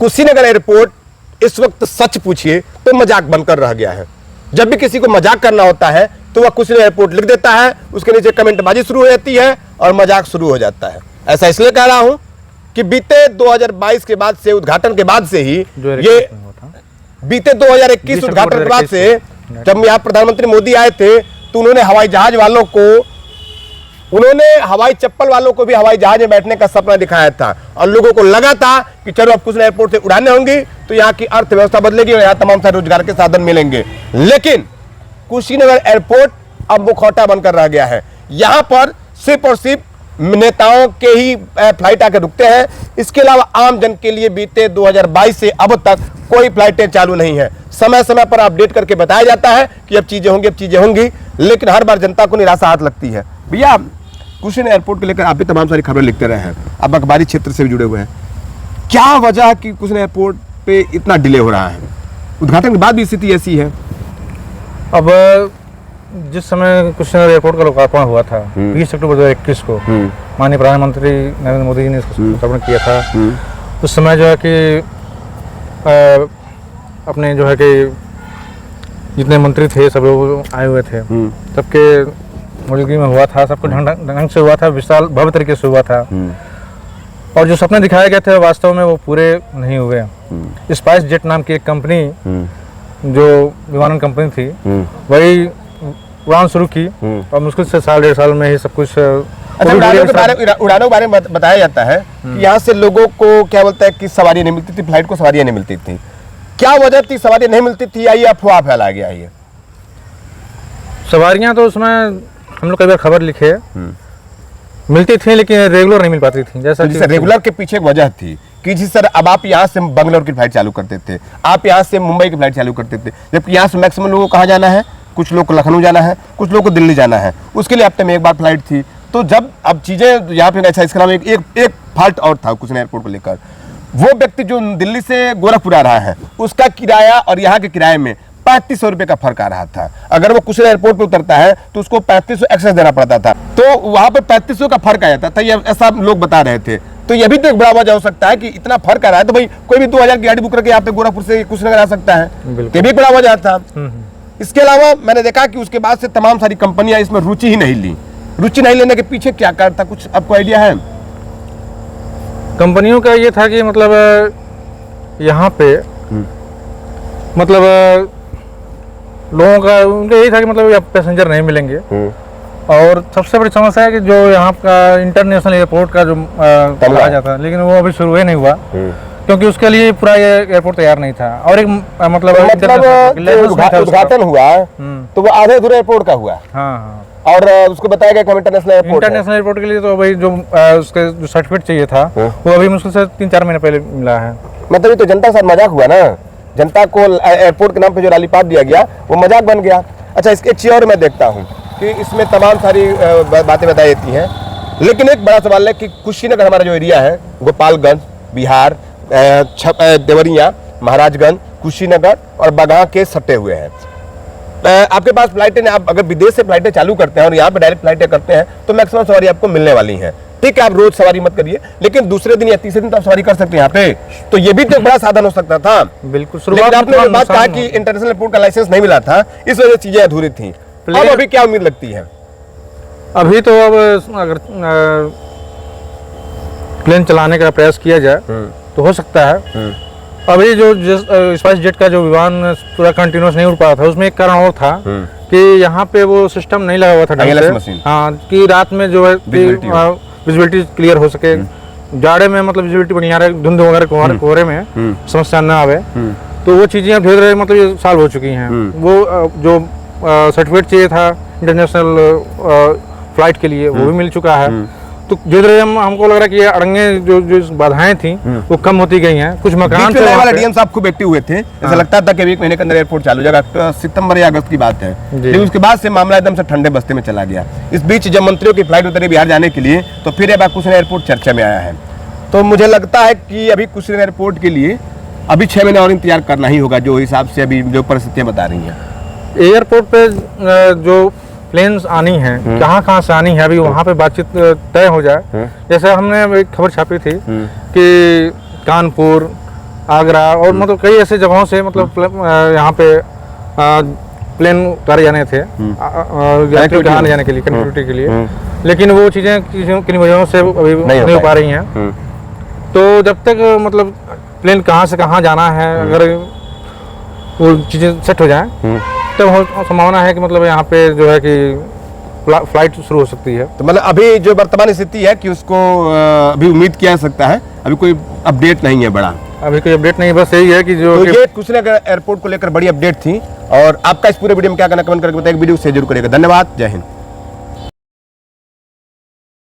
Kushinagar airport इस वक्त सच पूछिए तो मजाक बनकर रह गया है। जब भी किसी को मजाक करना होता है तो वह कुशीनगर एयरपोर्ट लिख देता है, उसके नीचे कमेंटबाजी शुरू हो जाती है और मजाक शुरू हो जाता है। ऐसा इसलिए कह रहा हूं कि बीते 2022 के बाद से, उद्घाटन के बाद से ही, ये बीते 2021 उद्घाटन के बाद से, जब यहाँ प्रधानमंत्री मोदी आए थे तो उन्होंने हवाई जहाज वालों को, उन्होंने हवाई चप्पल वालों को भी हवाई जहाज में बैठने का सपना दिखाया था और लोगों को लगा था कि चलो अब कुशीनगर एयरपोर्ट से उड़ाने होंगी तो यहाँ की अर्थव्यवस्था बदलेगी और यहाँ तमाम सारे रोजगार के साधन मिलेंगे। लेकिन कुशीनगर एयरपोर्ट अब मुखौटा बनकर रह गया है। यहाँ पर सिर्फ और सिर्फ नेताओं के ही फ्लाइट आकर रुकते हैं। इसके अलावा आम जन के लिए बीते 2022 से अब तक कोई फ्लाइटें चालू नहीं है। समय समय पर अपडेट करके बताया जाता है कि अब चीजें होंगी, अब चीजें होंगी, लेकिन हर बार जनता को निराशा हाथ लगती है। भैया, कुशीनगर एयरपोर्ट को लेकर आप भी तमाम सारी खबरें लिखते रहे हैं, अब अखबारी क्षेत्र से भी जुड़े हुए हैं। क्या वजह है कि कुशीनगर एयरपोर्ट पे इतना डिले हो रहा है? उद्घाटन के बाद भी स्थिति ऐसी है। अब जिस समय कुशीनगर एयरपोर्ट का लोकार्पण हुआ था 20 अक्टूबर 2021 को, माननीय प्रधानमंत्री नरेंद्र मोदी जी ने इसका लोकार्पण किया था। उस समय जो है कि अपने जो है कि जितने मंत्री थे सब लोग आए हुए थे, सबके मौजूदगी में हुआ था, सबको ढंग से हुआ था, विशाल भव्य तरीके से हुआ था। और जो सपने दिखाए गए थे वास्तव में वो पूरे नहीं हुए। स्पाइस जेट नाम की एक कंपनी, जो विमानन कंपनी थी, वही उड़ान शुरू की और मुश्किल से साल 1.5 साल में ही सब कुछ। उड़ानों के बारे में बताया जाता है कि यहाँ से लोगों को क्या बोलता है कि सवारी नहीं मिलती थी, फ्लाइट को सवारियां नहीं मिलती थी। क्या वजह थी सवारी नहीं मिलती थी, या ये अफवाह फैला गया? ये सवारियां तो उसमें हम लोग कई बार खबर लिखे, मिलती थी लेकिन रेगुलर नहीं मिल पाती थी। जैसा रेगुलर के पीछे एक वजह थी कि जी सर, अब आप यहाँ से बंगलोर की फ्लाइट चालू करते थे, आप यहाँ से मुंबई की फ्लाइट चालू करते थे, जबकि यहाँ से मैक्सिमम लोगों को कहाँ जाना है, कुछ लोग को लखनऊ जाना है, कुछ लोग को दिल्ली जाना है, उसके लिए हफ्ते में एक बार फ्लाइट थी। तो जब अब चीजें यहाँ पे, अच्छा इसके अलावा एक फॉल्ट और था कुशीनगर एयरपोर्ट को लेकर। वो व्यक्ति जो दिल्ली से गोरखपुर आ रहा है, उसका किराया और यहाँ के किराए में 3500 रुपए का फर्क आ रहा था। अगर वो कुशीनगर एयरपोर्ट पे उतरता है तो उसको 3500 एक्सेस देना पड़ता था, तो वहां पे 3500 का फर्क आ जाता था। ये ऐसा लोग बता रहे थे। तो ये भी तो एक बड़ा वजह हो सकता है कि इतना फर्क आ रहा है, तो भाई कोई भी 2000 की गाड़ी बुक करके यहाँ पे गोरखपुर से कुशीनगर आ सकता है। ये भी बड़ा वजह था। इसके अलावा मैंने देखा कि उसके बाद से तमाम सारी कंपनियां इसमें रुचि ही नहीं ली। रुचि नहीं लेने के पीछे क्या कारण था, कुछ आपको आइडिया है? कंपनियों का ये था कि मतलब यहाँ पे मतलब लोगों का उनका यही था कि मतलब पैसेंजर नहीं मिलेंगे। और सबसे बड़ी समस्या है कि जो यहाँ का इंटरनेशनल एयरपोर्ट का जो कहा जाता है, लेकिन वो अभी शुरू ही नहीं हुआ क्योंकि उसके लिए पूरा ये एयरपोर्ट तैयार नहीं था। और एक मतलब उद्घाटन हुआ तो वो आधे अधूरे एयरपोर्ट का हुआ। हाँ। और उसको बताया गया कि इंटरनेशनल एयरपोर्ट के लिए तो भाई जो उसके जो सर्टिफिकेट चाहिए था वो अभी मुश्किल से 3-4 महीने पहले मिला है। मतलब ये तो जनता के साथ मजाक हुआ ना, जनता को एयरपोर्ट के नाम पे जो लालीपाप दिया गया वो मजाक बन गया। अच्छा, इसके एक चीज और मैं देखता हूँ कि इसमें तमाम सारी बातें बताई जाती हैं, लेकिन एक बड़ा सवाल है कि कुशीनगर हमारा जो एरिया है, गोपालगंज, बिहार, देवरिया, महाराजगंज, कुशीनगर और बगहा के सटे हुए हैं। आपके पास फ्लाइटें, आप अगर विदेश से फ्लाइटें चालू करते हैं और यहाँ पे डायरेक्ट फ्लाइटें करते हैं तो मैक्सिमम सवारी आपको मिलने वाली है। ठीक है, आप रोज सवारी मत करिए, लेकिन दूसरे दिन या तीसरे दिन तो आप सवारी कर सकते हैं यहाँ पे, तो ये भी तो एक बड़ा साधन हो सकता था। बिल्कुल। लेकिन आपने बात कहा कि इंटरनेशनल एयरपोर्ट का लाइसेंस नहीं मिला था, इस वजह से चीजें अधूरी थी। अब अभी क्या उम्मीद लगती है? अभी तो अब अगर प्लेन चलाने का प्रयास किया जाए तो हो सकता है। अभी जो स्पाइस जेट का जो विमान पूरा कंटिन्यूस नहीं उड़ पा रहा था, उसमें एक कारण और था कि यहाँ पे वो सिस्टम नहीं लगा हुआ था ढंग से। हाँ, कि रात में जो है विजिबिलिटी क्लियर हो सके, जाड़े में मतलब विजिबिलिटी बढ़िया रहे, धुंध वगैरह कोहरे में समस्या न आवे। तो वो चीजें धीरे धीरे मतलब सॉल्व हो चुकी हैं। वो जो सर्टिफिकेट चाहिए था इंटरनेशनल फ्लाइट के लिए वो भी मिल चुका है। तो जो हमको लग रहा है कि ये अड़ंगे जो बाधाएं थी वो कम होती गई हैं। कुछ मकान डीएम साहब खूब एक्टिव हुए थे, ऐसा लगता था कि एक महीने के अंदर एयरपोर्ट चालू हो जाएगा, सितंबर या अगस्त की बात है, लेकिन उसके बाद से मामला एकदम से ठंडे बस्ते में चला गया। इस बीच जब मंत्रियों की फ्लाइट उतरी बिहार जाने के लिए तो फिर एक बार कुशीनगर एयरपोर्ट चर्चा में आया है। तो मुझे लगता है कि अभी कुशीनगर एयरपोर्ट के लिए अभी 6 महीने और इंतजार करना ही होगा, जो हिसाब से अभी जो परिस्थितियां बता रही हैं। एयरपोर्ट पे जो प्लेन्स आनी है, कहाँ से आनी है, अभी वहाँ पे बातचीत तय हो जाए। जैसे हमने एक खबर छापी थी कि कानपुर, आगरा और मतलब कई ऐसे जगहों से मतलब यहाँ पे प्लेन उतारे जाने थे यात्रियों के आने जाने के लिए, कनेक्टिविटी के लिए, लेकिन वो चीज़ें किन वजहों से अभी नहीं हो पा रही हैं। तो जब तक मतलब प्लेन कहाँ से कहाँ जाना है, अगर वो चीज़ें सेट हो जाएं तो संभावना है कि मतलब यहाँ पे जो है कि फ्लाइट शुरू हो सकती है। तो मतलब अभी जो वर्तमान स्थिति है कि उसको अभी उम्मीद किया जा सकता है, अभी कोई अपडेट नहीं है बड़ा, अभी कोई अपडेट नहीं, बस यही है कि जो तो ये कुछ ना एयरपोर्ट को लेकर बड़ी अपडेट थी। और आपका इस पूरे वीडियो में क्या कहना, कमेंट करके बताइए, वीडियो से जरूर करिएगा। धन्यवाद, जय हिंद।